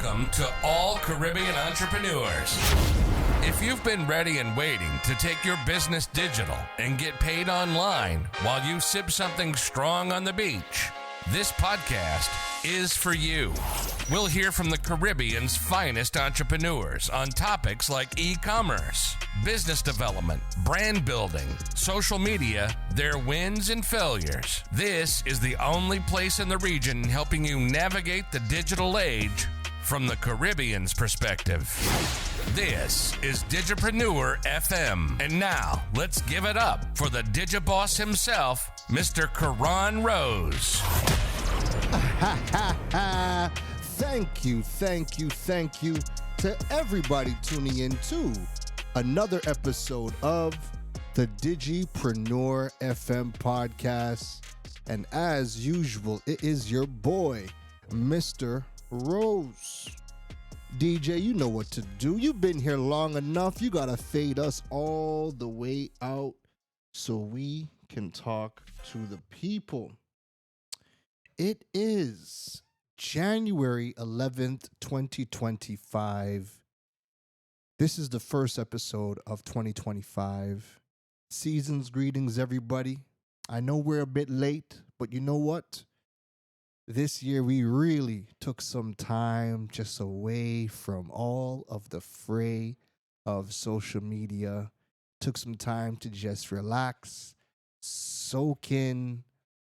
Welcome to all Caribbean entrepreneurs. If you've been ready and waiting to take your business digital and get paid online while you sip something strong on the beach, this podcast is for you. We'll hear from the Caribbean's finest entrepreneurs on topics like e-commerce, business development, brand building, social media, their wins and failures. This is the only place in the region helping you navigate the digital age from the Caribbean's perspective. This is Digipreneur FM. And now, let's give it up for the Digiboss himself, Mr. Keron Rose. Thank you to everybody tuning in to another episode of the Digipreneur FM podcast. And as usual, it is your boy, Mr. Rose. DJ, you know what to do. You've been here long enough. You gotta fade us all the way out so we can talk to the people. It is January 11th, 2025. This is the first episode of 2025. Season's greetings, everybody. I know we're a bit late, but you know what? This year we really took some time just away from all of the fray of social media. Took some time to just relax, soak in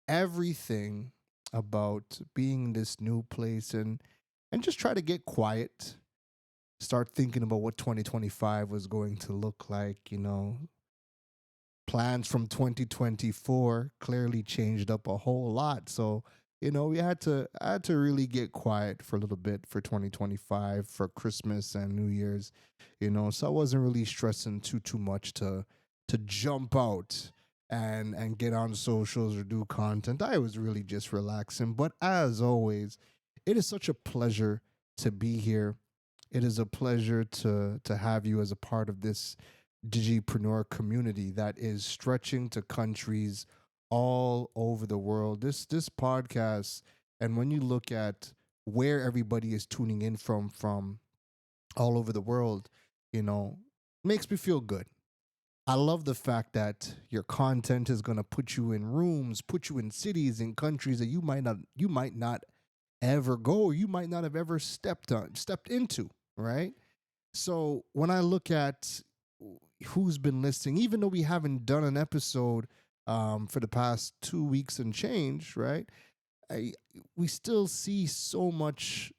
everything about being in this new place and just try to get quiet. Start thinking about what 2025 was going to look like, you know. Plans from 2024 clearly changed up a whole lot. So, you know, I had to really get quiet for a little bit for 2025 for Christmas and New Year's, you know. So I wasn't really stressing too much to jump out and get on socials or do content. I was really just relaxing. But as always, it is such a pleasure to be here. It is a pleasure to have you as a part of this Digipreneur community that is stretching to countries all over the world. This podcast, and when you look at where everybody is tuning in from all over the world, you know, makes me feel good. I love the fact that your content is going to put you in rooms, put you in cities and countries that you might not ever go, or you might not have ever stepped into, right? So when I look at who's been listening, even though we haven't done an episode for the past 2 weeks and change, right? We still see so much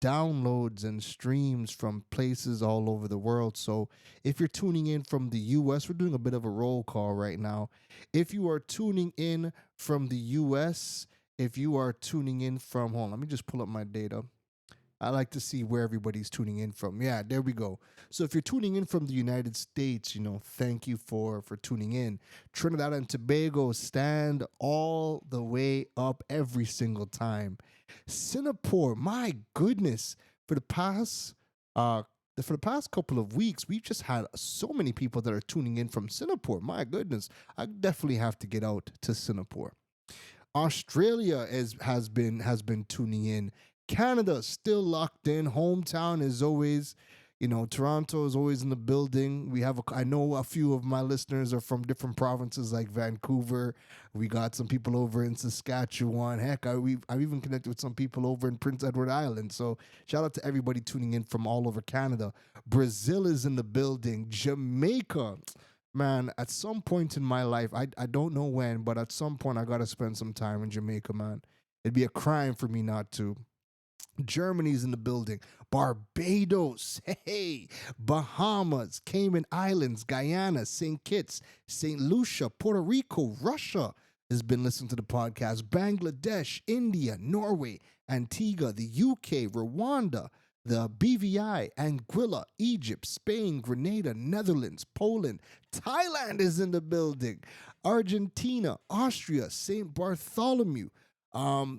downloads and streams from places all over the world. So if you're tuning in from the US, we're doing a bit of a roll call right now. If you are tuning in from the US, if you are tuning in from, hold on, let me just pull up my data. I like to see where everybody's tuning in from. Yeah, there we go. So if you're tuning in from the United States, you know, thank you for tuning in. Trinidad and Tobago stand all the way up every single time. Singapore, my goodness, for the past couple of weeks, we've just had so many people that are tuning in from Singapore. My goodness, I definitely have to get out to Singapore. Australia has been tuning in. Canada still locked in. Hometown is always, you know, Toronto is always in the building. I know a few of my listeners are from different provinces like Vancouver. We got some people over in Saskatchewan. Heck, I've even connected with some people over in Prince Edward Island. So shout out to everybody tuning in from all over Canada. Brazil is in the building. Jamaica. Man, at some point in my life, I don't know when, but at some point I got to spend some time in Jamaica, man. It'd be a crime for me not to. Germany's in the building. Barbados, hey, Bahamas, Cayman Islands, Guyana, St. Kitts, St. Lucia, Puerto Rico, Russia has been listening to the podcast. Bangladesh, India, Norway, Antigua, the UK, Rwanda, the BVI, Anguilla, Egypt, Spain, Grenada, Netherlands, Poland, Thailand is in the building. Argentina, Austria, St. Bartholomew,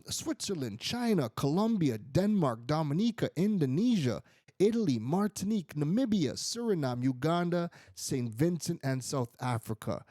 Switzerland, China, Colombia, Denmark, Dominica, Indonesia, Italy, Martinique, Namibia, Suriname, Uganda, St. Vincent, and South Africa.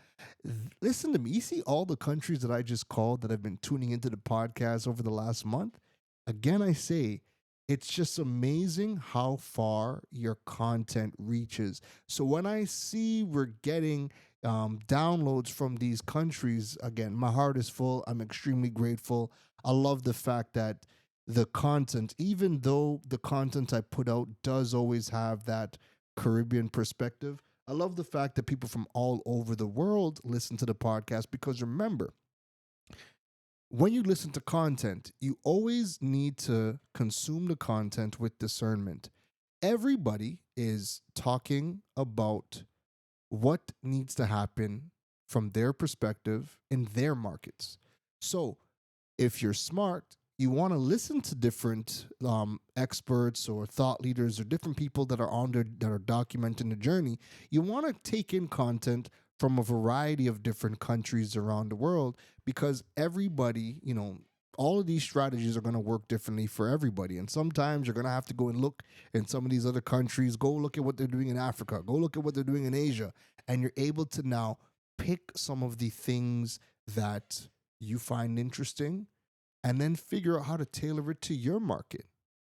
Listen to me. You see all the countries that I just called that have been tuning into the podcast over the last month? Again, I say, it's just amazing how far your content reaches. So when I see we're getting downloads from these countries, again, my heart is full. I'm extremely grateful. I love the fact that the content, even though the content I put out does always have that Caribbean perspective, I love the fact that people from all over the world listen to the podcast because remember, when you listen to content, you always need to consume the content with discernment. Everybody is talking about what needs to happen from their perspective in their markets. So if you're smart, you want to listen to different experts or thought leaders or different people that are on there that are documenting the journey. You want to take in content from a variety of different countries around the world because everybody, all of these strategies are going to work differently for everybody. And sometimes you're going to have to go and look in some of these other countries, go look at what they're doing in Africa, go look at what they're doing in Asia, and you're able to now pick some of the things that you find interesting and then figure out how to tailor it to your market,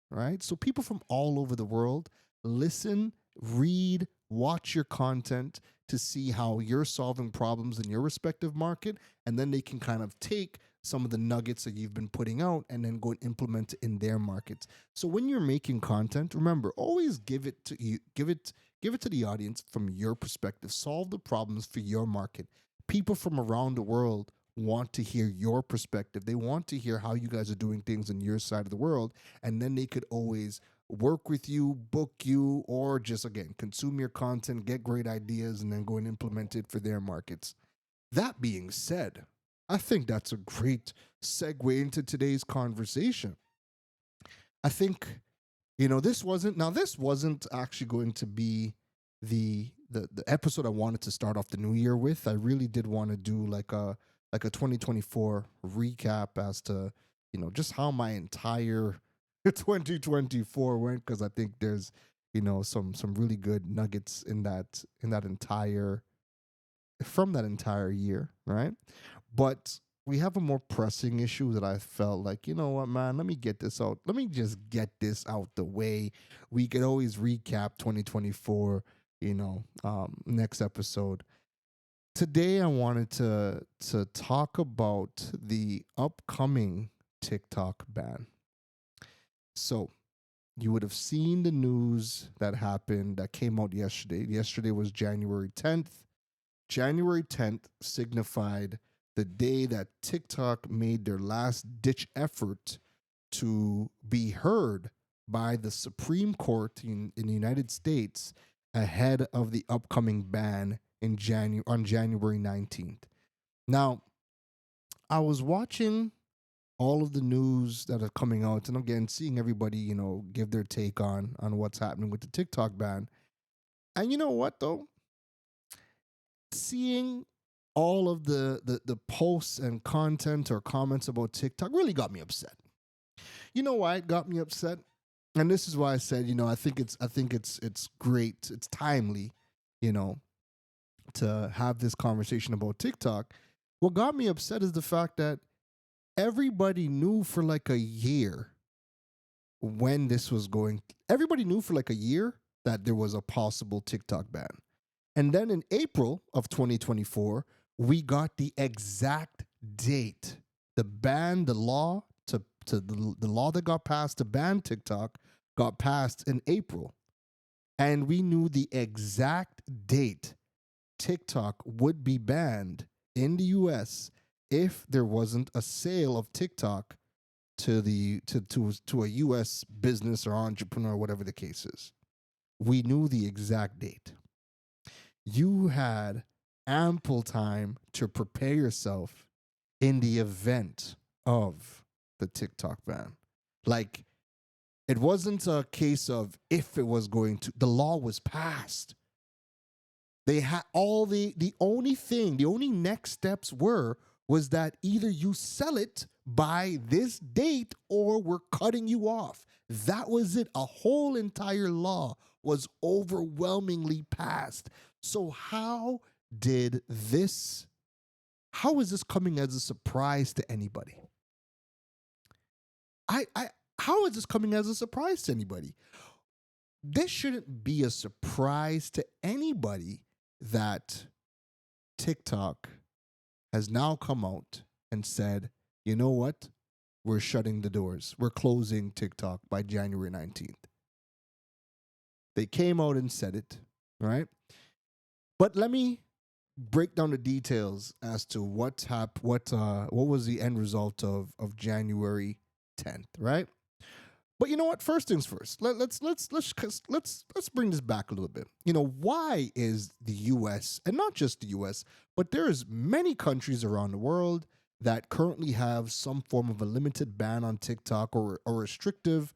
right? So people from all over the world listen, read, watch your content to see how you're solving problems in your respective market, and then they can kind of take some of the nuggets that you've been putting out and then go and implement it in their markets. So when you're making content, remember, always give it to you, give it to the audience from your perspective. Solve the problems for your market. People from around the world want to hear your perspective. They want to hear how you guys are doing things in your side of the world. And then they could always work with you, book you, or just, again, consume your content, get great ideas, and then go and implement it for their markets. That being said, I think that's a great segue into today's conversation. I think, this wasn't actually going to be the episode I wanted to start off the new year with. I really did want to do like a 2024 recap as to, just how my entire 2024 went, because I think there's, some really good nuggets in that entire from that entire year, right? But we have a more pressing issue that I felt like, you know what, man, let me get this out. Let me just get this out the way. We could always recap 2024, next episode. Today I wanted to talk about the upcoming TikTok ban. So you would have seen the news that came out yesterday. Yesterday was January 10th. January 10th signified the day that TikTok made their last ditch effort to be heard by the Supreme Court in the United States ahead of the upcoming ban on January 19th. Now, I was watching all of the news that are coming out and again seeing everybody, give their take on what's happening with the TikTok ban. And you know what though? Seeing all of the posts and content or comments about TikTok really got me upset. You know why it got me upset? And this is why I said, I think it's great, it's timely, to have this conversation about TikTok. What got me upset is the fact that everybody knew for like a year when this was going. Everybody knew for like a year that there was a possible TikTok ban. And then in April of 2024, we got the exact date. The law the law that got passed to ban TikTok got passed in April. And we knew the exact date TikTok would be banned in the US if there wasn't a sale of TikTok to a US business or entrepreneur, whatever the case is. We knew the exact date. You had ample time to prepare yourself in the event of the TikTok ban. Like, it wasn't a case of if it was going to, the law was passed. They had the only next steps was that either you sell it by this date or we're cutting you off. That was it. A whole entire law was overwhelmingly passed. So how is this coming as a surprise to anybody? how is this coming as a surprise to anybody? This shouldn't be a surprise to anybody that TikTok has now come out and said, you know what? We're shutting the doors. We're closing TikTok by January 19th. They came out and said it, right? But let me break down the details as to what was the end result of January 10th, right? But you know what? First things first. Let's bring this back a little bit. You know, why is the U.S. and not just the U.S., but there's many countries around the world that currently have some form of a limited ban on TikTok or the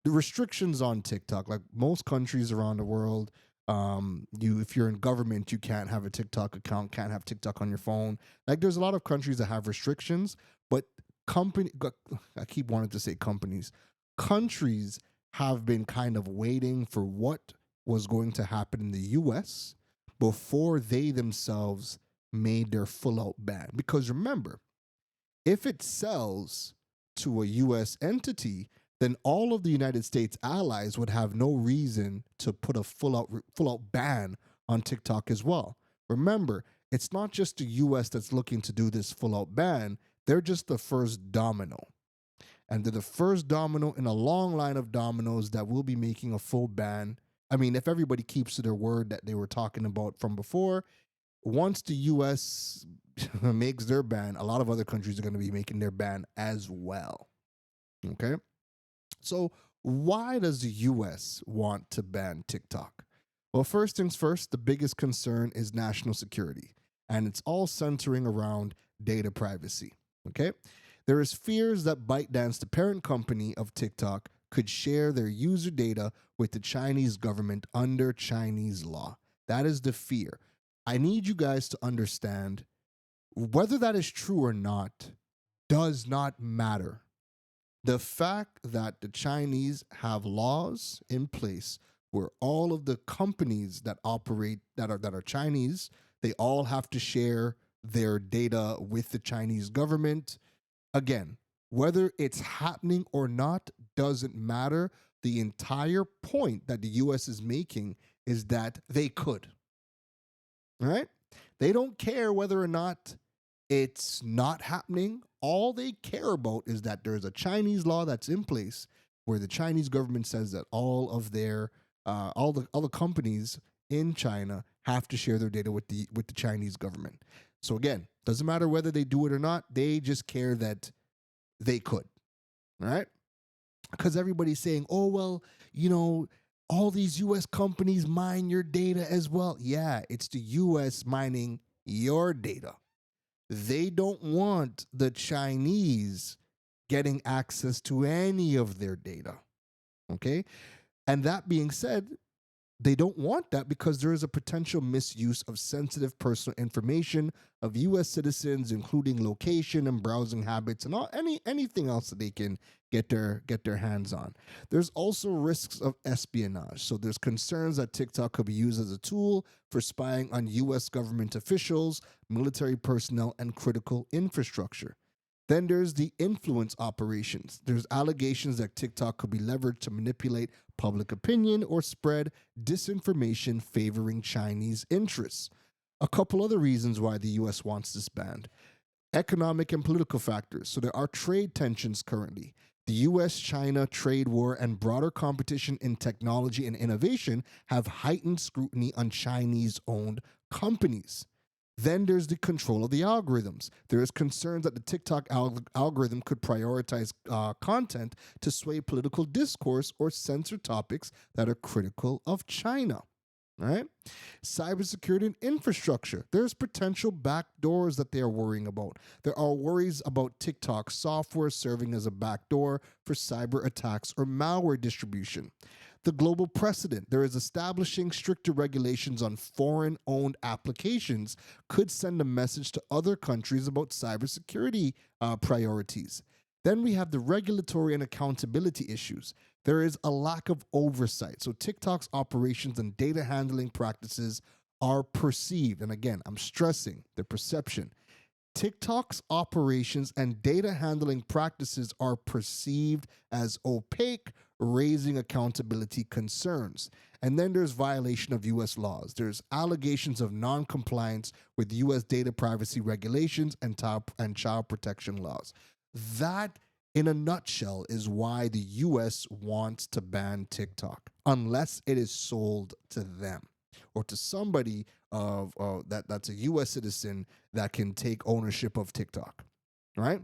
restrictions on TikTok. Like most countries around the world, if you're in government, you can't have a TikTok account, can't have TikTok on your phone. Like there's a lot of countries that have restrictions, but I keep wanting to say companies. Countries have been kind of waiting for what was going to happen in the US before they themselves made their full out ban. Because remember, if it sells to a US entity, then all of the United States allies would have no reason to put a full out ban on TikTok as well. Remember, it's not just the US that's looking to do this full out ban, they're just the first domino. And they're the first domino in a long line of dominoes that will be making a full ban. I mean, if everybody keeps to their word that they were talking about from before, once the US makes their ban, a lot of other countries are going to be making their ban as well. Okay? So, why does the US want to ban TikTok? Well, first things first, the biggest concern is national security, and it's all centering around data privacy. Okay? There is fears that ByteDance, the parent company of TikTok, could share their user data with the Chinese government under Chinese law. That is the fear. I need you guys to understand whether that is true or not does not matter. The fact that the Chinese have laws in place where all of the companies that operate that are Chinese, they all have to share their data with the Chinese government. Again, whether it's happening or not doesn't matter. The entire point that the US is making is that they could. All right? They don't care whether or not it's not happening. All they care about is that there's a Chinese law that's in place where the Chinese government says that all of their all the companies in China have to share their data with the Chinese government. So again, doesn't matter whether they do it or not. They just care that they could. All right? Because everybody's saying, oh, well, you know, all these U.S. companies mine your data as well. Yeah, it's the U.S. mining your data. They don't want the Chinese getting access to any of their data. Okay? And that being said, they don't want that because there is a potential misuse of sensitive personal information of U.S. citizens, including location and browsing habits and anything else that they can get their hands on. There's also risks of espionage. So there's concerns that TikTok could be used as a tool for spying on U.S. government officials, military personnel, and critical infrastructure. Then there's the influence operations. There's allegations that TikTok could be leveraged to manipulate public opinion or spread disinformation favoring Chinese interests. A couple other reasons why the U.S. wants this banned. Economic and political factors. So there are trade tensions currently. The U.S.-China trade war and broader competition in technology and innovation have heightened scrutiny on Chinese-owned companies. Then there's the control of the algorithms. There is concerns that the TikTok algorithm could prioritize content to sway political discourse or censor topics that are critical of China. All right? Cybersecurity and infrastructure. There's potential backdoors that they are worrying about. There are worries about TikTok software serving as a backdoor for cyber attacks or malware distribution. The global precedent, there is establishing stricter regulations on foreign-owned applications could send a message to other countries about cybersecurity priorities. Then we have the regulatory and accountability issues. There is a lack of oversight. So TikTok's operations and data handling practices are perceived. And again, I'm stressing the perception. TikTok's operations and data handling practices are perceived as opaque, raising accountability concerns. And then there's violation of U.S. laws. There's allegations of non-compliance with U.S. data privacy regulations and child protection laws. That, in a nutshell, is why the U.S. wants to ban TikTok, unless it is sold to them or to somebody that's a U.S. citizen that can take ownership of TikTok, right?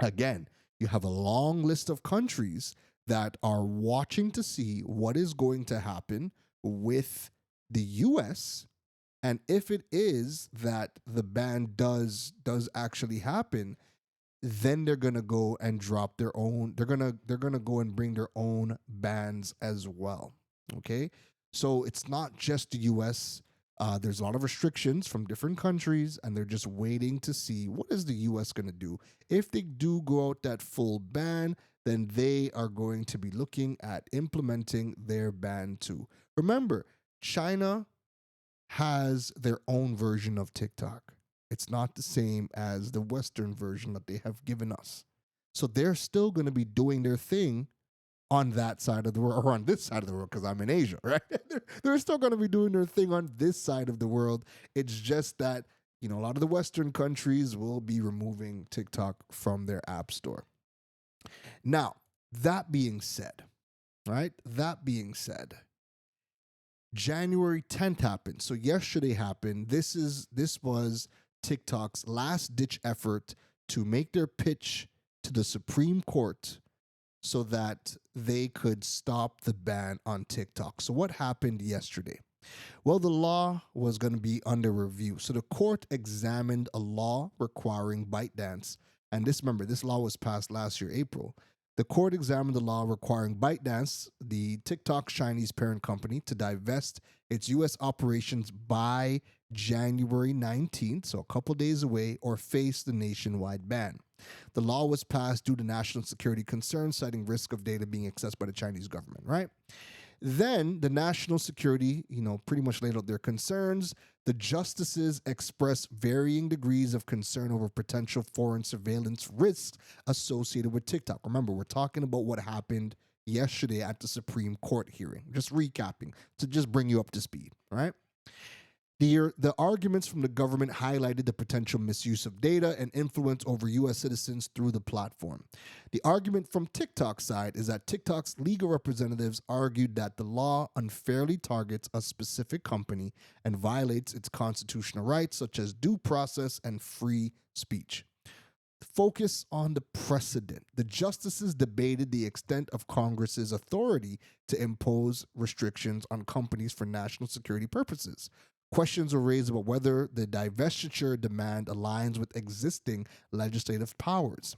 Again, you have a long list of countries that are watching to see what is going to happen with the U.S. And if it is that the ban does actually happen, then they're gonna go and drop their own. They're gonna go and bring their own bans as well. Okay, so it's not just the U.S. There's a lot of restrictions from different countries, and they're just waiting to see what is the U.S. gonna do. If they do go out that full ban, then they are going to be looking at implementing their ban too. Remember, China has their own version of TikTok. It's not the same as the Western version that they have given us. So they're still going to be doing their thing on that side of the world, or on this side of the world, because I'm in Asia, right? They're still going to be doing their thing on this side of the world. It's just that, a lot of the Western countries will be removing TikTok from their app store. Now, that being said, right? That being said, January 10th happened. So yesterday happened. This was TikTok's last ditch effort to make their pitch to the Supreme Court so that they could stop the ban on TikTok. So what happened yesterday? Well, the law was going to be under review. So the court examined a law requiring ByteDance. And remember, this law was passed last year, April. The court examined the law requiring ByteDance, the TikTok's Chinese parent company, to divest its U.S. operations by January 19th, so a couple days away, or face the nationwide ban. The law was passed due to national security concerns, citing risk of data being accessed by the Chinese government, right? Then the national security, pretty much laid out their concerns. The justices expressed varying degrees of concern over potential foreign surveillance risks associated with TikTok. Remember, we're talking about what happened yesterday at the Supreme Court hearing. Just recapping to just bring you up to speed, right? The arguments from the government highlighted the potential misuse of data and influence over U.S. citizens through the platform. The argument from TikTok's side is that TikTok's legal representatives argued that the law unfairly targets a specific company and violates its constitutional rights, such as due process and free speech. Focus on the precedent. The justices debated the extent of Congress's authority to impose restrictions on companies for national security purposes. Questions were raised about whether the divestiture demand aligns with existing legislative powers.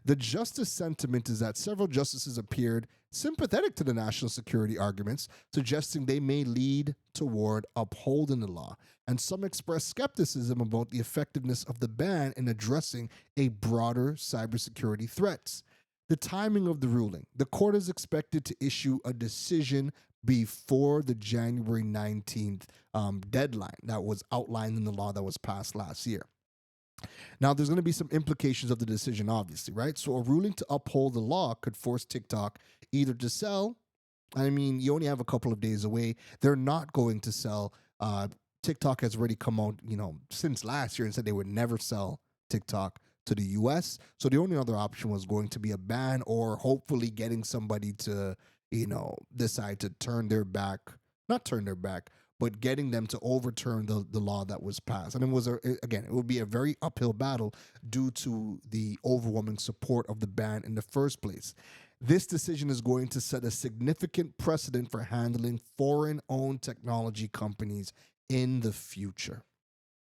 The justice sentiment is that several justices appeared sympathetic to the national security arguments, suggesting they may lead toward upholding the law, and some expressed skepticism about the effectiveness of the ban in addressing a broader cybersecurity threats. The timing of the ruling. The court is expected to issue a decision before the January 19th deadline that was outlined in the law that was passed last year. Now, there's going to be some implications of the decision, obviously, right? So a ruling to uphold the law could force TikTok either to sell. You only have a couple of days away. They're not going to sell. TikTok has already come out, since last year and said they would never sell TikTok to the U.S. So the only other option was going to be a ban, or hopefully getting somebody to, decide to not turn their back, but getting them to overturn the law that was passed. And it would be a very uphill battle due to the overwhelming support of the ban in the first place. This decision is going to set a significant precedent for handling foreign-owned technology companies in the future.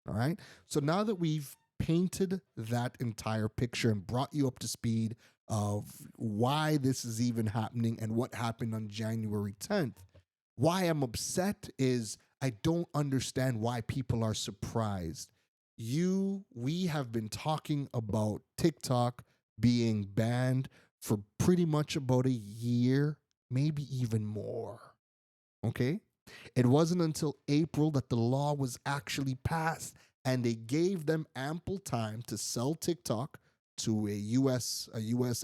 All right? So now that we've painted that entire picture and brought you up to speed of why this is even happening and what happened on January 10th, why I'm upset is I don't understand why people are surprised. We have been talking about TikTok being banned for pretty much about a year, maybe even more. Okay? It wasn't until April that the law was actually passed and they gave them ample time to sell TikTok to a US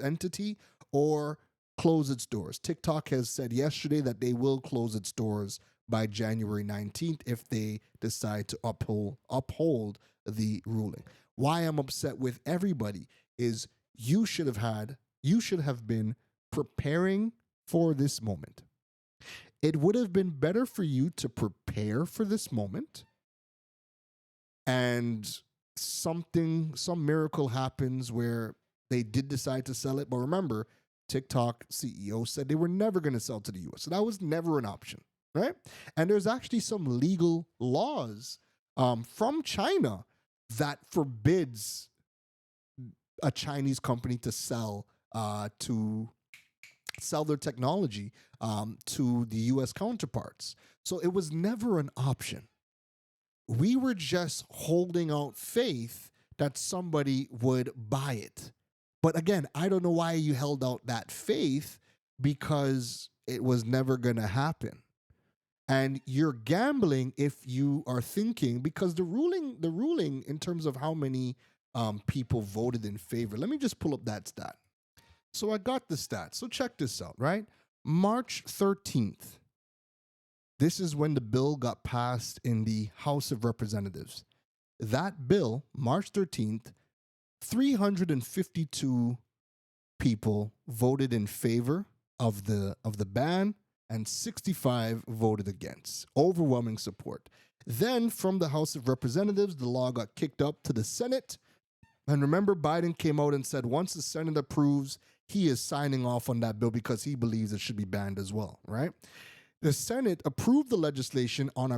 entity or close its doors. TikTok has said yesterday that they will close its doors by January 19th if they decide to uphold the ruling. Why I'm upset with everybody is you should have been preparing for this moment. It would have been better for you to prepare for this moment and some miracle happens where they did decide to sell it. But remember, TikTok CEO said they were never going to sell to the US. So that was never an option, right? And there's actually some legal laws from China that forbids a Chinese company to sell their technology to the US counterparts. So it was never an option. We were just holding out faith that somebody would buy it. But again, I don't know why you held out that faith, because it was never going to happen. And you're gambling if you are thinking, because the ruling in terms of how many people voted in favor. Let me just pull up that stat. So I got the stat. So check this out, right? March 13th. This is when the bill got passed in the House of Representatives. That bill, March 13th, 352 people voted in favor of the ban and 65 voted against. Overwhelming support. Then from the House of Representatives, the law got kicked up to the Senate. And remember, Biden came out and said once the Senate approves, he is signing off on that bill because he believes it should be banned as well, right? The Senate approved the legislation on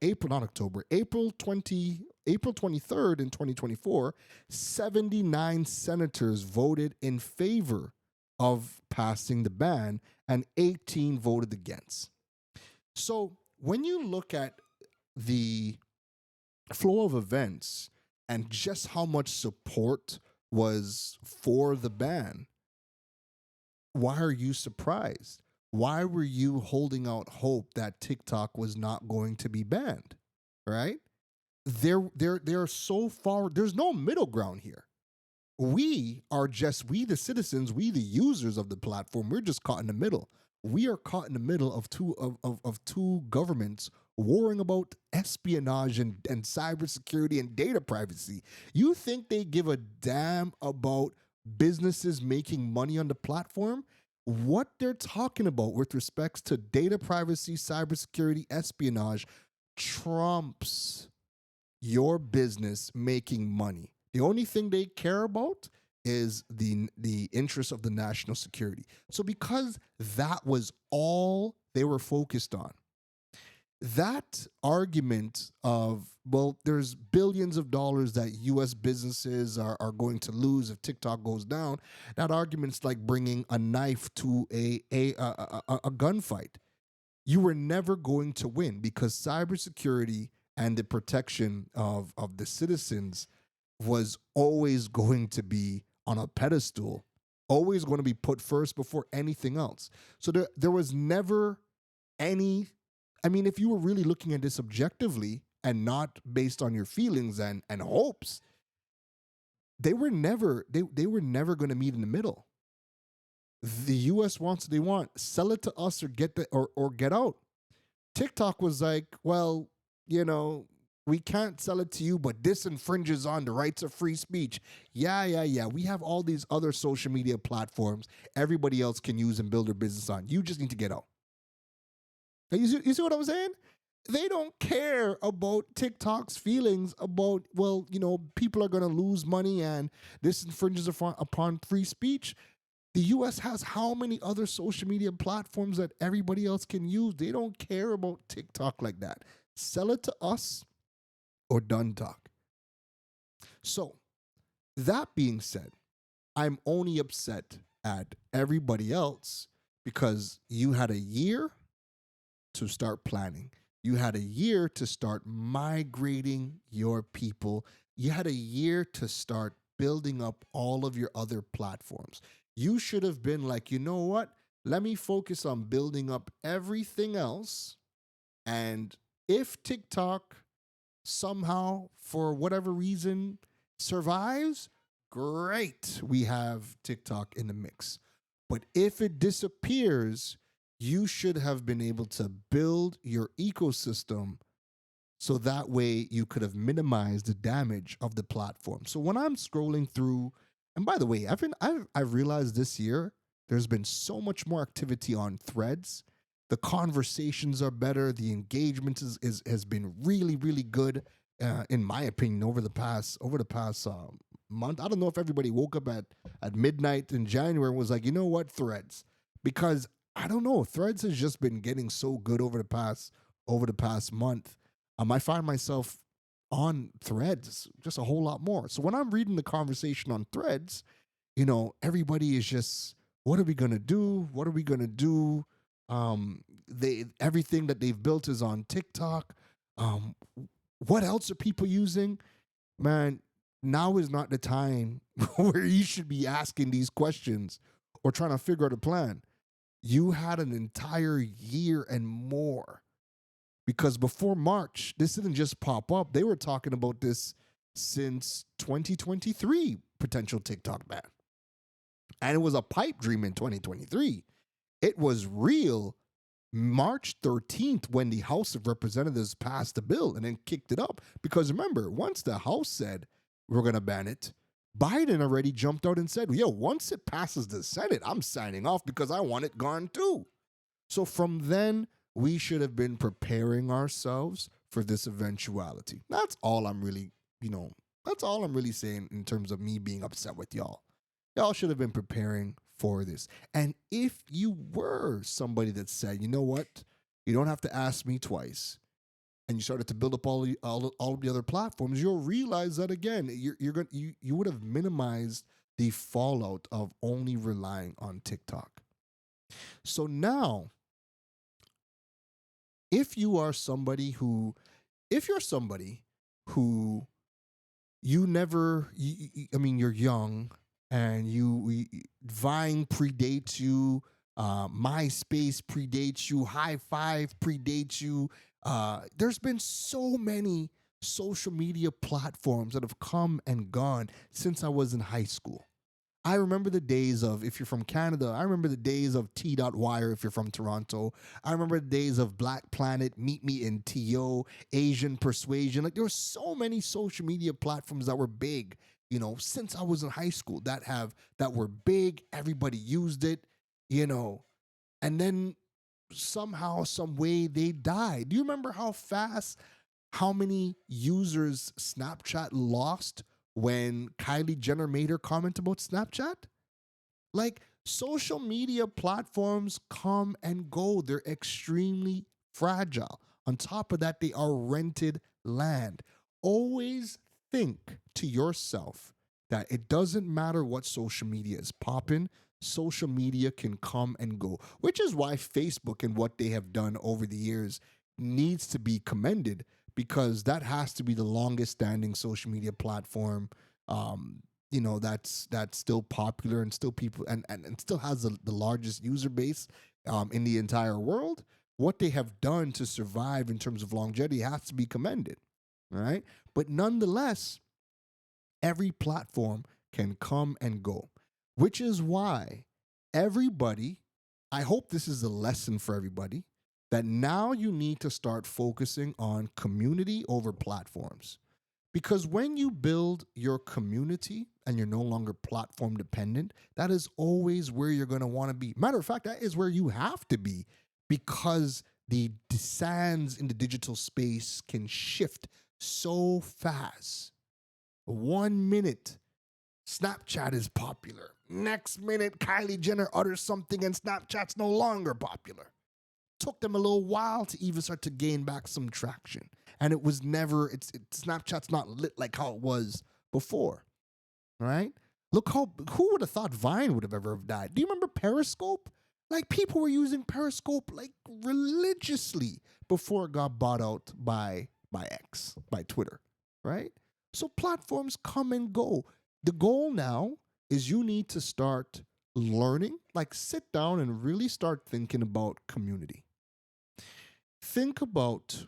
April 23rd in 2024. 79 senators voted in favor of passing the ban and 18 voted against. So when you look at the flow of events and just how much support was for the ban, why are you surprised? Why were you holding out hope that TikTok was not going to be banned? Right? They're so far. There's no middle ground here. We the citizens, we the users of the platform, we're just caught in the middle. We are caught in the middle of two governments warring about espionage and cybersecurity and data privacy. You think they give a damn about businesses making money on the platform? What they're talking about with respects to data privacy, cybersecurity, espionage trumps your business making money. The only thing they care about is the interest of the national security. So because that was all they were focused on, that argument of, well, there's billions of dollars that U.S. businesses are going to lose if TikTok goes down, that argument's like bringing a knife to a gunfight. You were never going to win because cybersecurity and the protection of the citizens was always going to be on a pedestal, always going to be put first before anything else. So there was never any... I mean, if you were really looking at this objectively and not based on your feelings and hopes, they were never going to meet in the middle. The U.S. wants what they want. Sell it to us or get out. TikTok was like, well, we can't sell it to you, but this infringes on the rights of free speech. Yeah. We have all these other social media platforms everybody else can use and build their business on. You just need to get out. You see what I'm saying? They don't care about TikTok's feelings about, well, people are going to lose money and this infringes upon free speech. The U.S. has how many other social media platforms that everybody else can use? They don't care about TikTok like that. Sell it to us or done talk. So, that being said, I'm only upset at everybody else because you had a year to start planning. You had a year to start migrating your people. You had a year to start building up all of your other platforms. You should have been like, you know what? Let me focus on building up everything else. And if TikTok somehow, for whatever reason, survives, great. We have TikTok in the mix. But if it disappears, you should have been able to build your ecosystem so that way you could have minimized the damage of the platform. So when I'm scrolling through, and by the way, I've realized this year there's been so much more activity on Threads. The conversations are better. The engagement has been really really good, in my opinion, over the past month. I don't know if everybody woke up at midnight in January and was like, you know what, Threads, because I don't know, Threads has just been getting so good over the past month. I find myself on Threads just a whole lot more. So when I'm reading the conversation on Threads, everybody is just, what are we gonna do? What are we gonna do? They everything that they've built is on TikTok. Um, what else are people using? Man, now is not the time where you should be asking these questions or trying to figure out a plan. You had an entire year and more, because before March, this didn't just pop up. They were talking about this since 2023, potential TikTok ban. And it was a pipe dream in 2023. It was real March 13th when the House of Representatives passed the bill and then kicked it up. Because remember, once the House said we're going to ban it, Biden already jumped out and said, yo, once it passes the Senate, I'm signing off because I want it gone too. So from then, we should have been preparing ourselves for this eventuality. That's all I'm really saying in terms of me being upset with y'all. Y'all should have been preparing for this. And if you were somebody that said, you know what, you don't have to ask me twice, and you started to build up all of the other platforms, you'll realize that again, you would have minimized the fallout of only relying on TikTok. So now, if you're somebody who you never, I mean, you're young and Vine predates you, MySpace predates you, High Five predates you. There's been so many social media platforms that have come and gone since I was in high school. I remember the days of, if you're from Canada, I remember the days of T.Wire if you're from Toronto. I remember the days of Black Planet, Meet Me in TO, Asian Persuasion. Like, there were so many social media platforms that were big, since I was in high school, that were big. Everybody used it, and then somehow, some way they died. Do you remember how many users Snapchat lost when Kylie Jenner made her comment about Snapchat? Like, social media platforms come and go. They're extremely fragile. On top of that, they are rented land. Always think to yourself that it doesn't matter what social media is popping, social media can come and go, which is why Facebook and what they have done over the years needs to be commended, because that has to be the longest standing social media platform, that's still popular and still people and still has the largest user base in the entire world. What they have done to survive in terms of longevity has to be commended. All right. But nonetheless, every platform can come and go, which is why everybody, I hope this is a lesson for everybody, that now you need to start focusing on community over platforms. Because when you build your community and you're no longer platform dependent, that is always where you're going to want to be. Matter of fact, that is where you have to be, because the sands in the digital space can shift so fast. 1 minute, Snapchat is popular. Next minute, Kylie Jenner utters something and Snapchat's no longer popular. Took them a little while to even start to gain back some traction. And it was never, Snapchat's not lit like how it was before, right? Who would have thought Vine would have ever died? Do you remember Periscope? Like, people were using Periscope like religiously before it got bought out by X, by Twitter, right? So platforms come and go. The goal now is you need to start learning, like sit down and really start thinking about community. Think about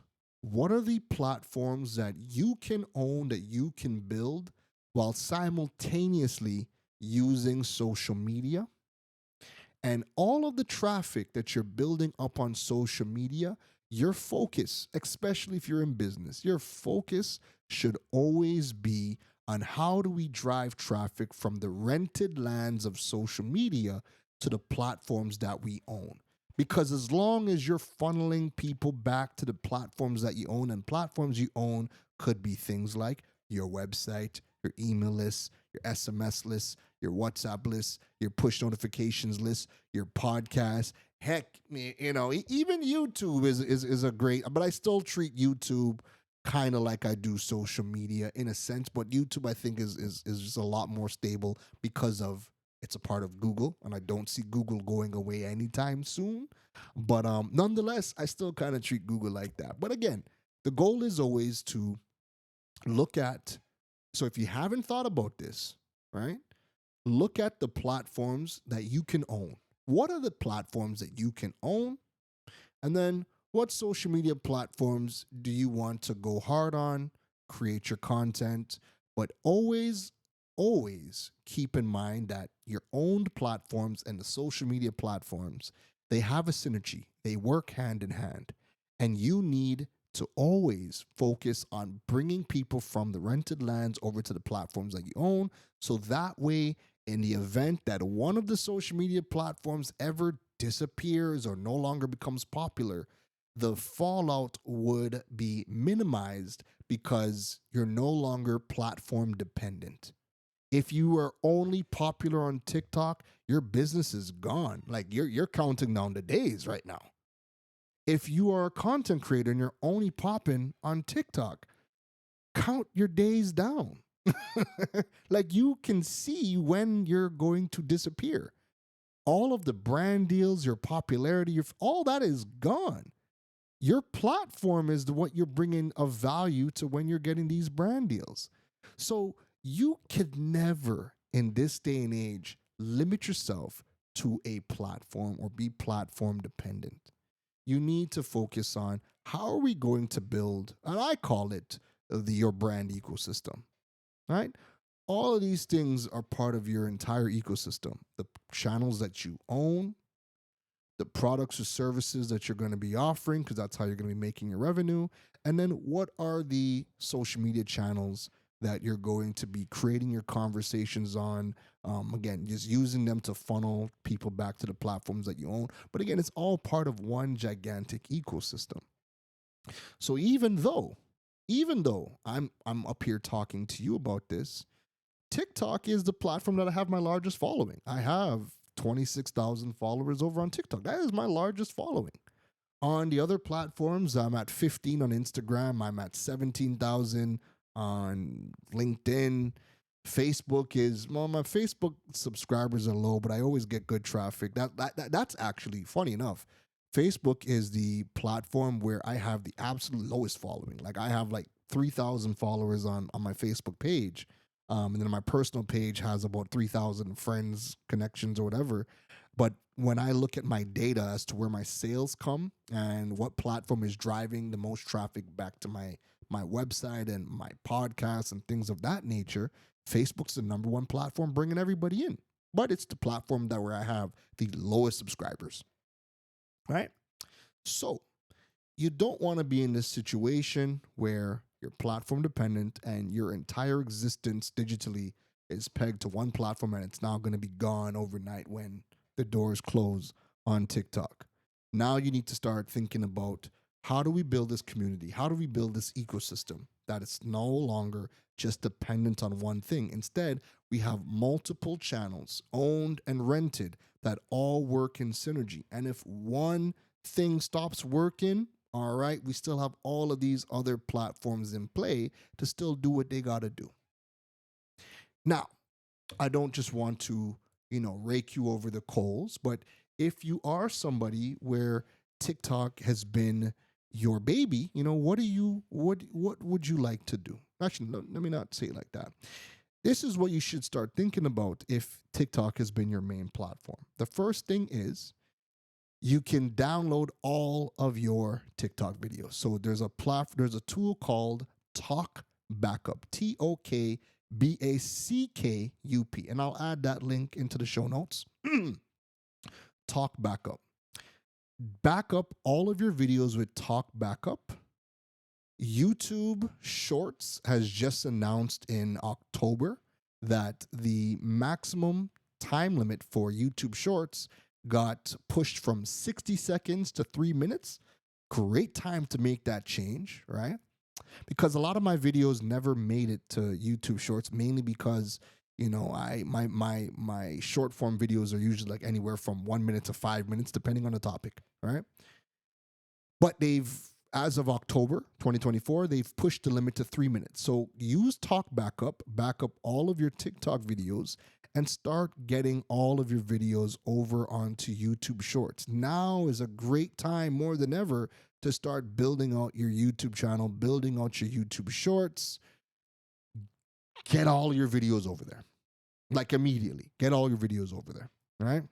What are the platforms that you can own, that you can build while simultaneously using social media? And all of the traffic that you're building up on social media, your focus, especially if you're in business, your focus should always be on how do we drive traffic from the rented lands of social media to the platforms that we own. Because as long as you're funneling people back to the platforms that you own, and platforms you own could be things like your website, your email list, your SMS list, your WhatsApp list, your push notifications list, your podcast. Heck, even YouTube is a great, but I still treat YouTube kind of like I do social media in a sense. But YouTube, I think, is just a lot more stable because of it's a part of Google, and I don't see Google going away anytime soon. But nonetheless, I still kind of treat Google like that. But again, the goal is always to look at. So if you haven't thought about this, right? Look at the platforms that you can own. What are the platforms that you can own? And then what social media platforms do you want to go hard on, create your content, but always keep in mind that your owned platforms and the social media platforms, they have a synergy. They work hand in hand. And you need to always focus on bringing people from the rented lands over to the platforms that you own. So that way, in the event that one of the social media platforms ever disappears or no longer becomes popular, the fallout would be minimized because you're no longer platform dependent. If you are only popular on TikTok, your business is gone. Like you're counting down the days right now. If you are a content creator and you're only popping on TikTok, count your days down. Like you can see when you're going to disappear. All of the brand deals, your popularity, all that is gone. Your platform is what you're bringing of value to when you're getting these brand deals. So you could never, in this day and age, limit yourself to a platform or be platform dependent. You need to focus on how are we going to build, and I call it your brand ecosystem, right? All of these things are part of your entire ecosystem. The channels that you own, the products or services that you're going to be offering, because that's how you're going to be making your revenue. And then what are the social media channels that you're going to be creating your conversations on? Again, just using them to funnel people back to the platforms that you own. But again, it's all part of one gigantic ecosystem. So even though I'm up here talking to you about this, TikTok is the platform that I have my largest following. I have 26,000 followers over on TikTok. That is my largest following. On the other platforms, I'm at 15 on Instagram. I'm at 17,000 on LinkedIn. Facebook is, well, my Facebook subscribers are low, but I always get good traffic. That's actually funny enough. Facebook is the platform where I have the absolute lowest following. Like I have like 3,000 followers on my Facebook page. And then my personal page has about 3,000 friends, connections, or whatever. But when I look at my data as to where my sales come and what platform is driving the most traffic back to my website and my podcast and things of that nature, Facebook's the number one platform bringing everybody in. But it's the platform that where I have the lowest subscribers, right? So you don't want to be in this situation where you're platform dependent and your entire existence digitally is pegged to one platform and it's now going to be gone overnight when the doors close on TikTok. Now you need to start thinking about how do we build this community? How do we build this ecosystem that it's no longer just dependent on one thing? Instead, we have multiple channels owned and rented that all work in synergy. And if one thing stops working, all right, we still have all of these other platforms in play to still do what they got to do. Now, I don't just want to, rake you over the coals, but if you are somebody where TikTok has been your baby, what would you like to do? Actually, no, let me not say it like that. This is what you should start thinking about if TikTok has been your main platform. The first thing is you can download all of your TikTok videos. So there's a tool called Talk Backup, TOKBACKUP, and I'll add that link into the show notes. Talk Backup. Back up all of your videos with Talk Backup. YouTube Shorts has just announced in October that the maximum time limit for YouTube Shorts got pushed from 60 seconds to 3 minutes. Great time to make that change, right? Because a lot of my videos never made it to YouTube Shorts, mainly because my short form videos are usually like anywhere from 1 minute to 5 minutes, depending on the topic, right? But as of October 2024, they've pushed the limit to 3 minutes. So use Talk Backup, back up all of your TikTok videos, and start getting all of your videos over onto YouTube Shorts. Now is a great time more than ever to start building out your YouTube channel, building out your YouTube Shorts. Get all your videos over there. Like immediately. Get all your videos over there, right?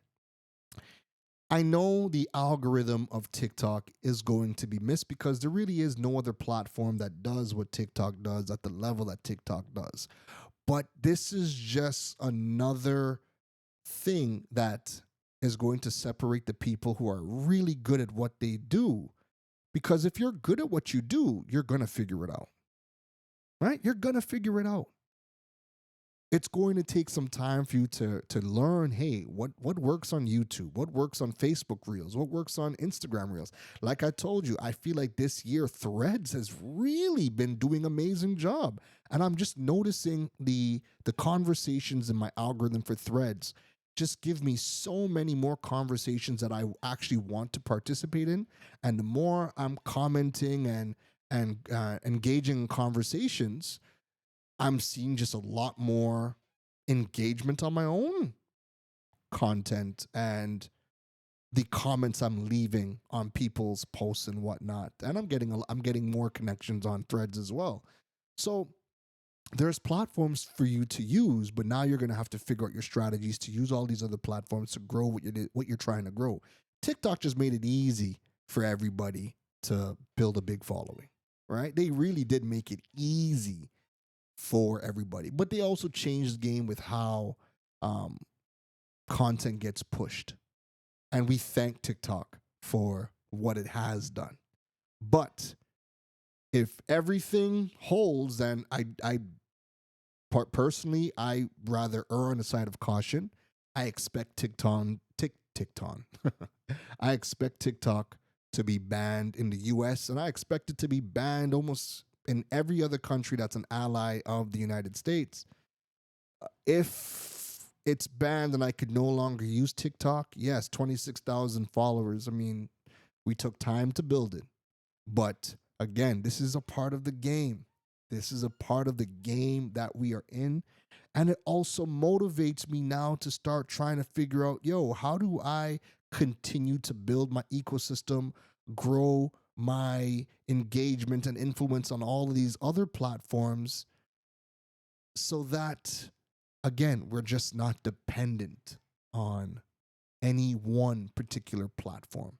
I know the algorithm of TikTok is going to be missed because there really is no other platform that does what TikTok does at the level that TikTok does. But this is just another thing that is going to separate the people who are really good at what they do. Because if you're good at what you do, you're going to figure it out, right? You're going to figure it out. It's going to take some time for you to learn, hey, what works on YouTube? What works on Facebook Reels? What works on Instagram Reels? Like I told you, I feel like this year Threads has really been doing an amazing job. And I'm just noticing the conversations in my algorithm for Threads just give me so many more conversations that I actually want to participate in. And the more I'm commenting and engaging in conversations, I'm seeing just a lot more engagement on my own content and the comments I'm leaving on people's posts and whatnot. And I'm getting more connections on Threads as well. So there's platforms for you to use, but now you're going to have to figure out your strategies to use all these other platforms to grow what you're trying to grow. TikTok just made it easy for everybody to build a big following, right? They really did make it easy for everybody, but they also changed the game with how content gets pushed, and we thank TikTok for what it has done. But if everything holds, then I personally I rather err on the side of caution. I expect TikTok I expect TikTok to be banned in the US, and I expect it to be banned almost in every other country that's an ally of the United States. If it's banned and I could no longer use TikTok, yes, 26,000 followers. I mean, we took time to build it. But again, this is a part of the game. This is a part of the game that we are in. And it also motivates me now to start trying to figure out, how do I continue to build my ecosystem, grow my engagement and influence on all of these other platforms so that, again, we're just not dependent on any one particular platform.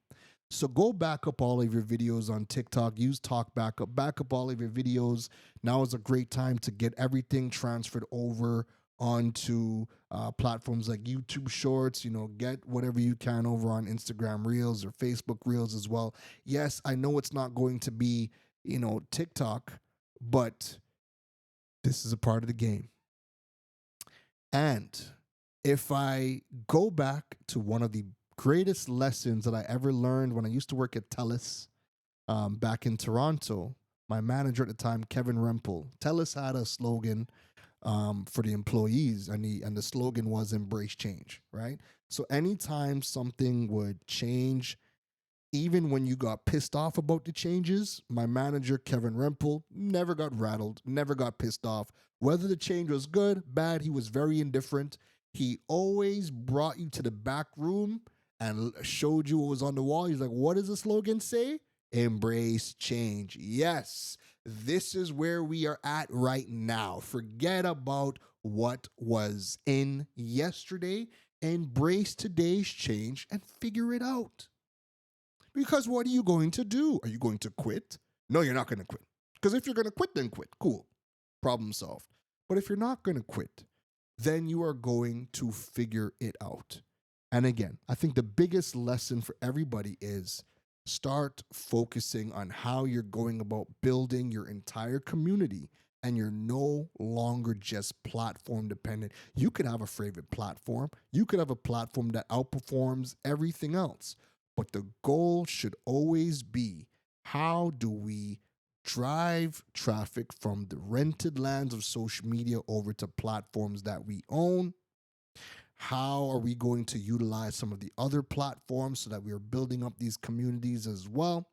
So go back up all of your videos on TikTok. Use Talk Backup. Back up all of your videos. Now is a great time to get everything transferred over onto platforms like YouTube Shorts. Get whatever you can over on Instagram Reels or Facebook Reels as well. Yes, I know it's not going to be, TikTok, but this is a part of the game. And if I go back to one of the greatest lessons that I ever learned when I used to work at TELUS back in Toronto, my manager at the time, Kevin Rempel, TELUS had a slogan for the employees, and the slogan was "Embrace Change." Right. So anytime something would change, even when you got pissed off about the changes, my manager, Kevin Rempel, never got rattled, never got pissed off. Whether the change was good, bad, he was very indifferent. He always brought you to the back room and showed you what was on the wall. He's like, what does the slogan say? Embrace change. Yes, this is where we are at right now. Forget about what was in yesterday. Embrace today's change and figure it out. Because what are you going to do? Are you going to quit? No, you're not going to quit. Because if you're going to quit, then quit. Cool. Problem solved. But if you're not going to quit, then you are going to figure it out. And again, I think the biggest lesson for everybody is start focusing on how you're going about building your entire community, and you're no longer just platform dependent. You could have a favorite platform. You could have a platform that outperforms everything else. But the goal should always be, how do we drive traffic from the rented lands of social media over to platforms that we own? How are we going to utilize some of the other platforms so that we are building up these communities as well?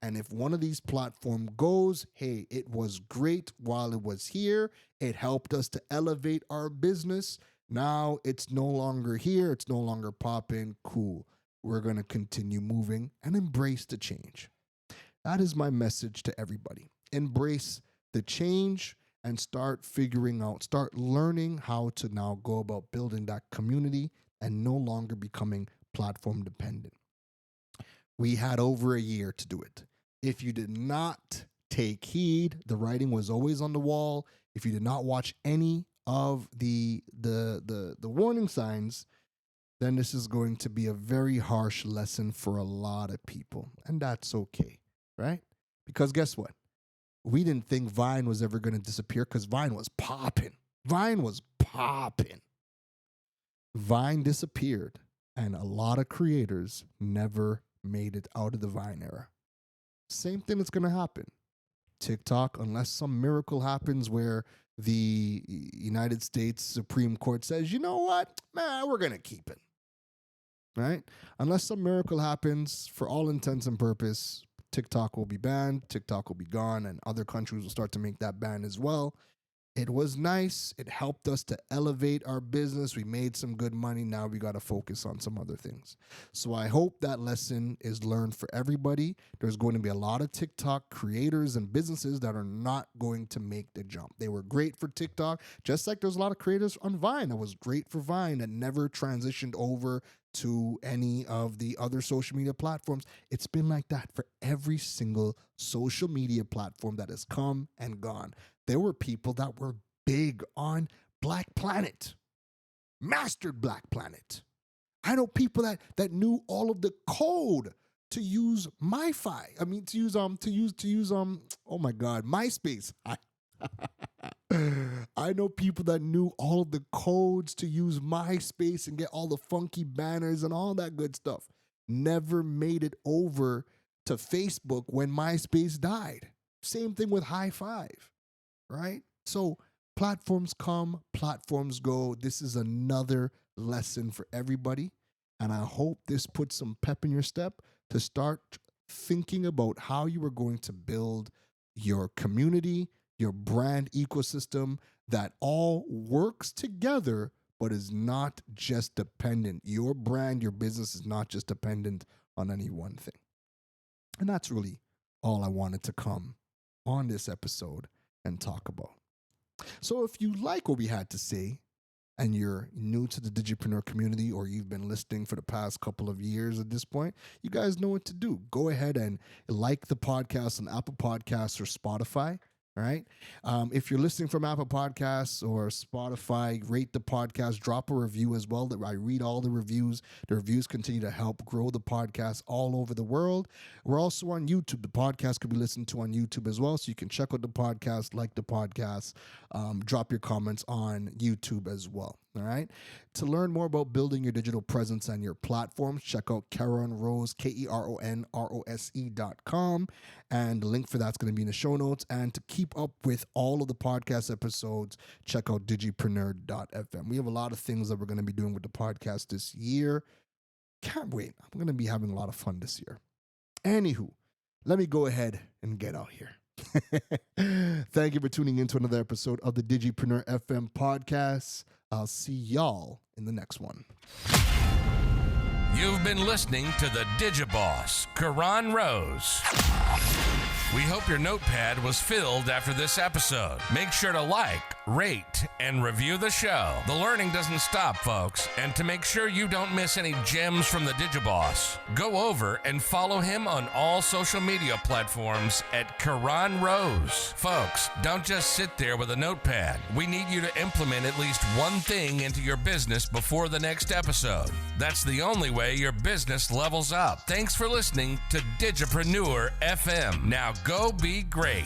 And if one of these platforms goes, hey, it was great while it was here, it helped us to elevate our business. Now it's no longer here, it's no longer popping. Cool. We're going to continue moving and embrace the change. That is my message to everybody. Embrace the change and start learning how to now go about building that community and no longer becoming platform dependent. We had over a year to do it. If you did not take heed, the writing was always on the wall. If you did not watch any of the warning signs, then this is going to be a very harsh lesson for a lot of people. And that's okay, right? Because guess what? We didn't think Vine was ever going to disappear because Vine was popping. Vine disappeared, and a lot of creators never made it out of the Vine era. Same thing is going to happen. TikTok, unless some miracle happens where the United States Supreme Court says, you know what, man, we're going to keep it. Right? Unless some miracle happens, for all intents and purposes, TikTok will be banned, TikTok will be gone, and other countries will start to make that ban as well. It was nice. It helped us to elevate our business. We made some good money. Now we got to focus on some other things. So I hope that lesson is learned for everybody. There's going to be a lot of TikTok creators and businesses that are not going to make the jump. They were great for TikTok, just like there's a lot of creators on Vine that was great for Vine that never transitioned over to any of the other social media platforms. It's been like that for every single social media platform that has come and gone. There were people that were big on Black Planet, mastered Black Planet. I know people that knew all of the code to use MiFi. I mean, to use oh my God, MySpace. I know people that knew all of the codes to use MySpace and get all the funky banners and all that good stuff. Never made it over to Facebook when MySpace died. Same thing with High Five, right? So platforms come, platforms go. This is another lesson for everybody. And I hope this puts some pep in your step to start thinking about how you are going to build your community, your brand ecosystem that all works together, but is not just dependent. Your brand, your business is not just dependent on any one thing. And that's really all I wanted to come on this episode and talk about. So if you like what we had to say and you're new to the Digipreneur community, or you've been listening for the past couple of years at this point, you guys know what to do. Go ahead and like the podcast on Apple Podcasts or Spotify. All right. If you're listening from Apple Podcasts or Spotify, rate the podcast, drop a review as well. I read all the reviews. The reviews continue to help grow the podcast all over the world. We're also on YouTube. The podcast could be listened to on YouTube as well. So you can check out the podcast, like the podcast, drop your comments on YouTube as well. All right. To learn more about building your digital presence and your platforms, check out Keron Rose, KeronRose.com. And the link for that's going to be in the show notes. And to keep up with all of the podcast episodes, check out digipreneur.fm. We have a lot of things that we're going to be doing with the podcast this year. Can't wait. I'm going to be having a lot of fun this year. Anywho, let me go ahead and get out here. Thank you for tuning in to another episode of the Digipreneur FM podcast. I'll see y'all in the next one. You've been listening to the Digiboss, Keron Rose. We hope your notepad was filled after this episode. Make sure to like, rate, and review the show. The learning doesn't stop, folks. And to make sure you don't miss any gems from the Digiboss, go over and follow him on all social media platforms at Keron Rose. Folks, don't just sit there with a notepad. We need you to implement at least one thing into your business before the next episode. That's the only way your business levels up. Thanks for listening to Digipreneur FM. Now go be great.